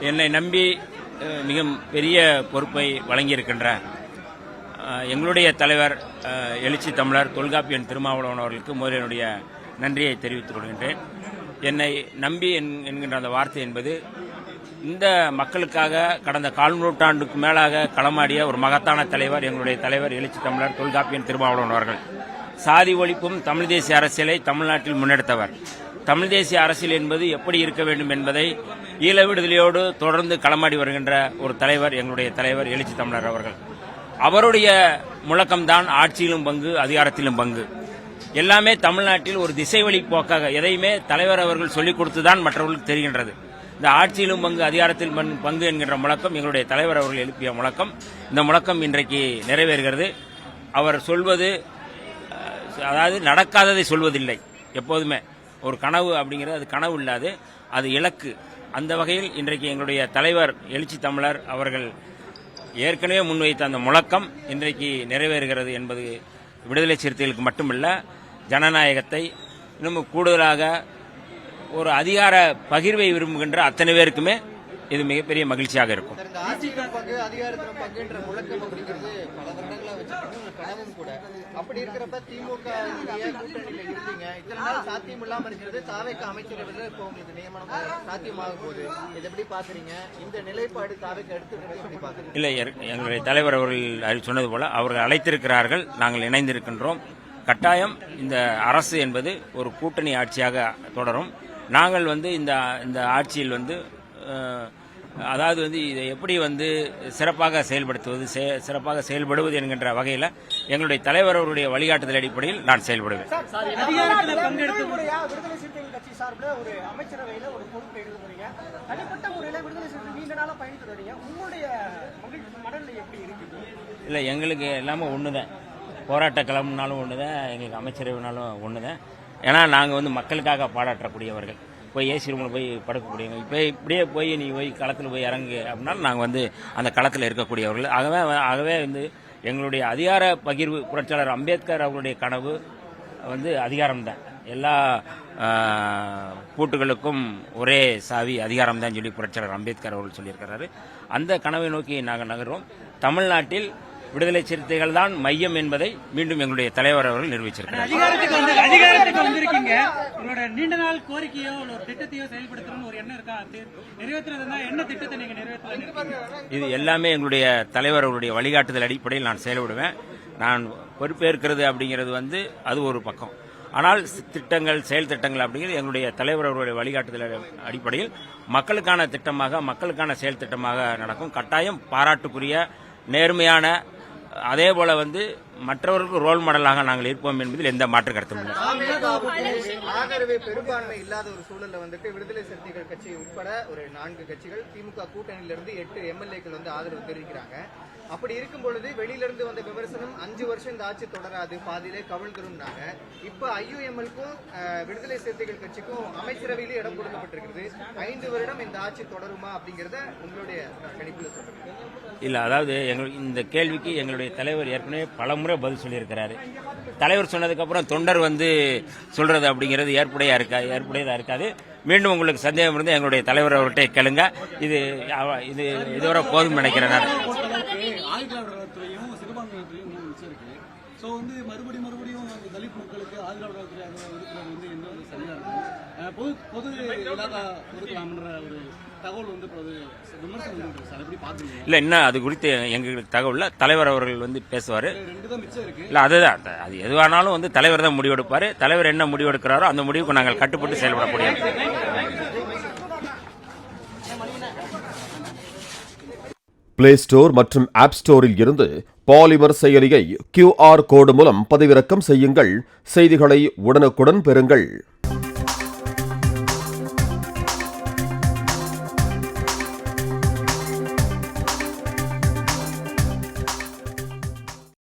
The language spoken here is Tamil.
என்னை நம்பி மிக பெரிய பொறுப்பை வழங்கியிருக்கின்ற எங்களுடைய தலைவர் எழுச்சி தமிழர் தொல்காப்பியன் திருமாவளவன் அவர்களுக்கு முதலில் என்னுடைய நன்றியை தெரிவித்துக் கொள்கின்றேன். என்னை நம்பி என்கின்ற அந்த வார்த்தை என்பது இந்த மக்களுக்காக கடந்த 4 நூற்றாண்டுக்கு மேலாக களமாடிய ஒரு மகத்தான தலைவர் எங்களுடைய தலைவர் எழுச்சி தமிழர் தொல்காப்பியன் திருமாவளவன் அவர்கள். சாதி ஒழிப்பும் தமிழ் தேசிய அரசியலை தமிழ்நாட்டில் முன்னெடுத்தவர். தமிழ் தேசிய அரசியல் என்பது எப்படி இருக்க வேண்டும் என்பதை ஈழ விடுதலையோடு தொடர்ந்து களமாடி வருகின்ற ஒரு தலைவர் எங்களுடைய தலைவர் எழுச்சி தமிழர் அவர்கள். அவருடைய முழக்கம்தான் ஆட்சியிலும் பங்கு, அதிகாரத்திலும் பங்கு. எல்லாமே தமிழ்நாட்டில் ஒரு திசை வழி போக்காக எதையுமே தலைவர் அவர்கள் சொல்லிக் கொடுத்துதான் மற்றவர்களுக்கு தெரிகின்றது. இந்த ஆட்சியிலும் பங்கு, அதிகாரத்தில் பங்கு என்கின்ற முழக்கம் எங்களுடைய தலைவர் அவர்கள் எழுப்பிய முழக்கம். இந்த முழக்கம் இன்றைக்கு நிறைவேறுகிறது. அவர் சொல்வது, அதாவது நடக்காததை சொல்வதில்லை. எப்போதுமே ஒரு கனவு அப்படிங்கிறது அது கனவு இல்லாது, அது இலக்கு. அந்த வகையில் இன்றைக்கு எங்களுடைய தலைவர் எழுச்சி தமிழர் அவர்கள் ஏற்கனவே முன்வைத்த அந்த முழக்கம் இன்றைக்கு நிறைவேறுகிறது என்பது விடுதலை சிறுத்தைகளுக்கு மட்டுமல்ல, ஜனநாயகத்தை இன்னும் கூடுதலாக ஒரு அதிகார பகிர்வை விரும்புகின்ற அத்தனை பேருக்குமே இது மிகப்பெரிய மகிழ்ச்சியாக இருக்கும். அப்படி இருக்கிறப்ப திமுக கூட்டணியில இருந்தீங்க, இத்தனை நாள் சாத்தியம் இல்லாம இருக்கிறது, தாவேக்கு அமைச்சரவையில் இப்போ உங்களுக்கு நியமனம் சாத்தியமாக போகுது. இதை எப்படி பாக்குறீங்க? இந்த நிலைப்பாடு தாவேக்கு எடுத்துக்கிறது எப்படி பாக்குறீங்க? இல்லை, எங்களுடைய தலைவர் அவர்கள் சொன்னது போல அவர்கள் அழைத்திருக்கிறார்கள், நாங்கள் இணைந்திருக்கின்றோம். கட்டாயம் இந்த அரசு என்பது ஒரு கூட்டணி ஆட்சியாக தொடரும். நாங்கள் இந்த ஆட்சியில் அதாவது இதை எப்படி சிறப்பாக செயல்படுத்துவது, சிறப்பாக செயல்படுவது என்கின்ற வகையில் எங்களுடைய தலைவர் அவருடைய வழிகாட்டுதல் அடிப்படையில் நான் செயல்படுவேன். இல்லை, எங்களுக்கு எல்லாமே ஒண்ணுதான். போராட்ட களம்னாலும் ஒண்ணுதான், எங்களுக்கு அமைச்சரவைனாலும் ஒண்ணுதான். ஏன்னா நாங்கள் மக்களுக்காக பாராட்டக்கூடியவர்கள். போய் ஏசி ரூமில் போய் படுக்கக்கூடியவங்க. இப்போ இப்படியே போய் நீ போய் களத்தில் போய் இறங்கு அப்படின்னாலும் நாங்கள் அந்த களத்தில் இருக்கக்கூடியவர்கள். ஆகவே எங்களுடைய அதிகார பகிர்வு புரட்சியாளர் அம்பேத்கர் அவர்களுடைய கனவு அதிகாரம்தான். எல்லா பூட்டுகளுக்கும் ஒரே சாவி அதிகாரம்தான் சொல்லி புரட்சியாளர் அம்பேத்கர் அவர்கள் சொல்லியிருக்கிறாரு. அந்த கனவை நோக்கி நாங்கள் நகர்றோம். தமிழ்நாட்டில் விடுதலை சிறுத்தைகள் தான் மையம் என்பதை மீண்டும் எங்களுடைய தலைவர் அவர்கள் நிரூபிச்சிருக்கிறார். நீண்ட நாள் கோரிக்கையோ ஒரு திட்டத்தையோ செயல்படுத்தணும்னு ஒரு எண்ணம் இருக்கா? நிறைவேற்றுறதுனா என்ன திட்டத்தை நீங்க நிறைவேற்ற? இது எல்லாமே எங்களுடைய தலைவர் அவருடைய வழிகாட்டுதல் அடிப்படையில் நான் செயல்படுவேன். நான் பொறுப்பேற்கிறது அப்படிங்கிறது அது ஒரு பக்கம். ஆனால் திட்டங்கள், செயல் திட்டங்கள் அப்படிங்கிறது எங்களுடைய தலைவர் அவருடைய வழிகாட்டுதல் அடிப்படையில் மக்களுக்கான திட்டமாக, மக்களுக்கான செயல் திட்டமாக நடக்கும். கட்டாயம் பாராட்டுக்குரிய, நேர்மையான, அதே போல மற்றவர்களுக்கு ரோல் மாடலாக நாங்கள் இருப்போம் என்பதில் எந்த மாற்று கருத்தும் இல்லை. ஆதரவு பெரும்பான்மை இல்லாத ஒரு சூழல்ல விடுதலை சிறுத்தைகள் கட்சி உட்பட ஒரு 4 கட்சிகள் திமுக கூட்டணியிலிருந்து 8 எம்எல்ஏக்கள் ஆதரவு தெரிவிக்கிறாங்க. அப்படி இருக்கும் பொழுது வெளியிலிருந்து வந்த விமர்சனம் 5 வருஷம் இந்த ஆட்சி தொடராது, பாதியிலே கவிழ்ந்துருந்தாங்க. இப்ப ஐயுஎம்எல்க்கும் விடுதலை சிறுத்தைகள் கட்சிக்கும் அமைச்சரவையிலே இடம் கொடுக்கப்பட்டிருக்கிறது. 5 வருடம் இந்த ஆட்சி தொடருமா அப்படிங்கறத உங்களுடைய கணிப்புல சொல்லுங்க. இல்ல, அதாவது இந்த கேள்விக்கு எங்களுடைய தலைவர் ஏற்கனவே பலமுறை பதில் சொல்லியிருக்கிறாரு. தலைவர் சொன்னதுக்கு அப்புறம் தொண்டர் சொல்றது அப்படிங்கிறது ஏற்புடையதா இருக்காது. மீண்டும் உங்களுக்கு சந்தேகம் இருந்து எங்களுடைய தலைவர் அவர்கிட்ட கேளுங்க. இதுவரை போதும் நினைக்கிறேன். மறுபடியும் தலித் மக்களுக்கு ஆதரவு சரியா இருக்கும். பொது இலாகா ஒதுக்கலாம்ன்ற ஒரு தகவல் இல்ல, இன்னும் அது குறித்து எங்களுக்கு தகவல் தலைவர் அவர்கள் பேசுவாரு. இல்ல, அதுதான், அது எதுவானாலும் தலைவர் தான் முடிவெடுப்பாரு. தலைவர் என்ன முடிவெடுக்கிறாரோ அந்த முடிவுக்கு நாங்கள் கட்டுப்பட்டு செயல்படக்கூடிய. பிளே ஸ்டோர் மற்றும் ஆப் ஸ்டோரில் இருந்து பாலிமர் செயலியை QR கோடு மூலம் பதிவிறக்கம் செய்யுங்கள். செய்திகளை உடனுக்குடன் பெறுங்கள்.